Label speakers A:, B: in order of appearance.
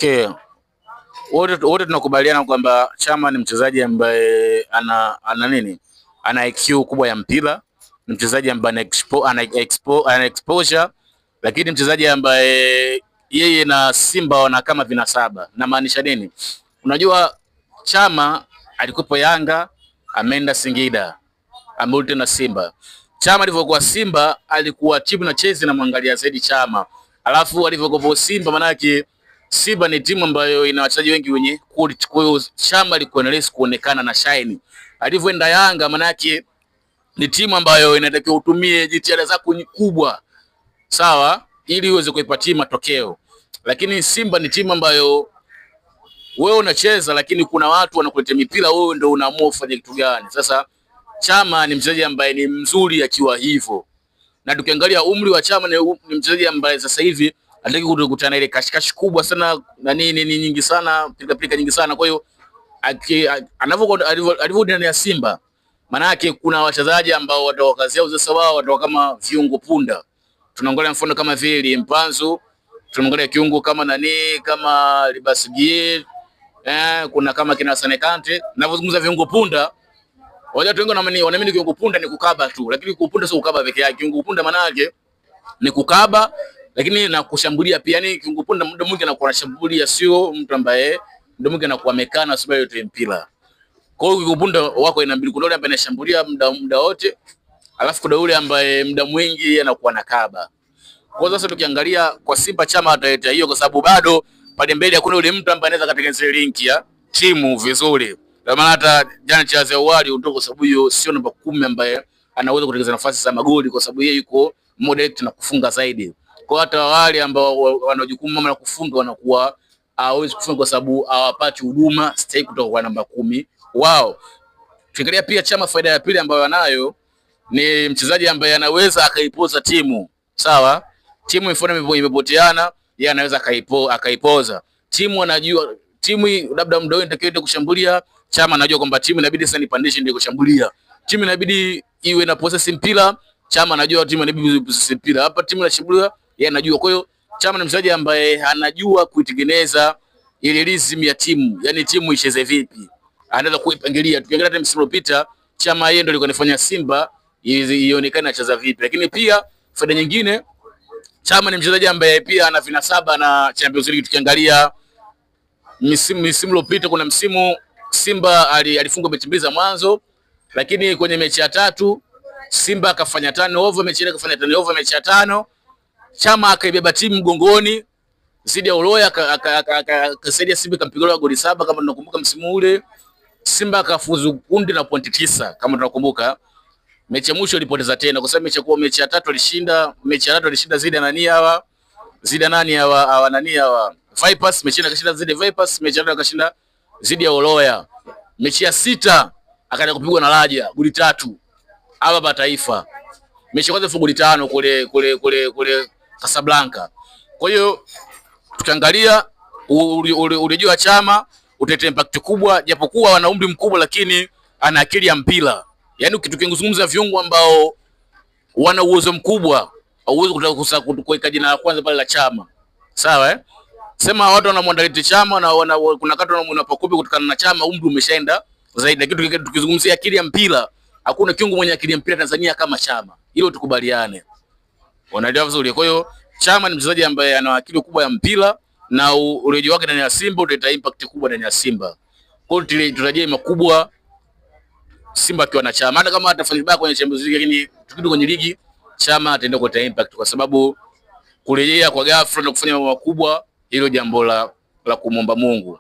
A: Okay. Wote tunakubaliana kwamba Chama ni mchezaji ambaye ana IQ kubwa ya mpira, ni mchezaji ambaye ana exposure, lakini mchezaji ambaye yeye na Simba wana kama vinasaba. Na maanisha nini? Unajua Chama alikuwa Yanga, ameenda Singida, amerudi na Simba. Chama alivyokuwa Simba alikuwa timu na chezi na mwangalia zaidi Chama. Alafu alivyokuwa Simba manake Simba ni timu ambayo ina wachezaji wengi wenye quality. Kwa hiyo Chama alikuwa analesi kuonekana na shine. Alivyoenda Yanga manake ni timu ambayo inatakiwa utumie jitihada zako kubwa, sawa, ili uweze kuipatia matokeo. Lakini Simba ni timu ambayo wewe unacheza lakini kuna watu wanakuletea mipira, wewe ndio unaamua ufanye kitu gani. Sasa Chama ni mchezaji ambaye ni mzuri akiwa hivyo. Na tukiangalia umri wa Chama ni mchezaji ambaye sasa hivi anataka kukutana ile kashikashi kubwa sana na nini nyingi sana, pilika nyingi sana. Kwa hiyo alivyo ndani ya Simba, maana yake kuna wachezaji ambao watawakazia uzasa wao, watakuwa kama viungo punda. Tunaangalia mfano kama vile Mpanzu, tunaangalia kiungo kama kama Libasigie, kuna kama kina Sane Kante. Ninapozungumza viungo punda, watu wengi wanaamini kiungo punda ni kukaba tu, lakini kiungo sio kukaba peke yake. Kiungo punda maana yake ni kukaba lakini na kushambulia pia. Yani kiungo punda muda mwingi anakuwa anashambulia, sio mtu ambaye muda mwingi anakuwa amekana sababu yote mpira. Kwa hiyo kiungo punda wako ina mbili, kuna yule ambaye anashambulia muda wote, alafu kuna yule ambaye muda mwingi anakuwa nakaba. Kwa sasa tukiangalia kwa Simba, Chama ataleta hiyo kwa sababu bado pale mbele hakuna yule mtu ambaye anaweza katengeneza link ya timu vizuri. Kwa maana hata jana cha awali utoka, kwa sababu hiyo sio namba 10 ambaye anaweza kutengeneza nafasi za magoli, kwa sababu yeye yuko moderate na kufunga zaidi. Kwa hata wale ambao wana jukumu la kufunga wanakuwa hawezi kufunga kwa sababu hawapati huduma stahiki kutoka kwa namba 10 wao. Tukiangalia pia Chama, faida ya pili ambayo anayo ni mchezaji ambaye anaweza akaipoza timu. Sawa? Timu mfano imepoteana, yeye anaweza akaipoza. Timu anajua timu labda muda wote inatakiwa kushambulia, Chama anajua kwamba timu inabidi sasa nipandishe ndio kushambulia. Timu inabidi iwe na possess mpira, Chama anajua timu inabidi possess mpira. Hapa timu inashambulia, yeye anajua. Kwa hiyo Chama ni mchezaji ambaye anajua kuitengeneza ile rhythm ya timu, yani timu icheze vipi. Anaweza kuipangilia. Tukiangalia hata msimu uliopita Chama yeye ndio alikuwa anafanya Simba ionekane anacheza vipi. Lakini pia faida nyingine, Chama ni mchezaji ambaye pia ana vinasaba na Champions League. Tukiangalia msimu uliopita kuna msimu Simba alifungwa mechi mbili za mwanzo, lakini kwenye mechi ya 3 Simba akafanya 5 over, mechi ile akafanya 5 over, mechi ya 5 Chama akaibeba timu mgongoni zidi ya Uloya, akasaidia Simba kampiga goli 7 kama tunakumbuka msimu ule. Simba akafuzu kundi na pointi 9 kama tunakumbuka. Mechi ya mwisho ilipoteza tena kwa sababu mechi ya 3 alishinda, mechi ya 3 alishinda zidi hawa Vipers, mechi akashinda zidi Vipers, mechi ya 3 akashinda zidi ya Uloya. Mechi ya 6 akaenda kupigwa na Raja goli 3 hapa Taifa. Mechi kwanza fungu goli 5 kule Casablanca. Kwa hiyo tukiangalia urejeo Chama utaleta impact kubwa, japokuwa wana umri mkubwa lakini ana akili ya mpira. Yaani tukizungumza viungo ambao wana uwezo mkubwa, uwezo kutaka kuweka jina la kwanza pale la Chama. Sawa Sema watu wanamwandalia Chama na kuna kati wanamuona Pakobe kutokana na Chama umri umeshaenda zaidi, lakini tukizungumzia akili ya mpira hakuna kiungo mwenye akili ya mpira Tanzania kama Chama. Hilo tukubaliane. Wanaelewa vizuri. Kwa hiyo Chama ni mchezaji ambaye ana akili kubwa ya mpira na urejeo wake ndani ya Simba utaleta impact kubwa ndani ya Simba. Kwa hiyo tutarajie makubwa Simba akiwa na Chama. Hata kama atafanya vibaya kwenye Champions League, lakini tukirudi kwenye ligi Chama ataenda kuleta impact kwa sababu kurejea kwa ghafla na kufanya mambo makubwa, hilo jambo la kumomba Mungu.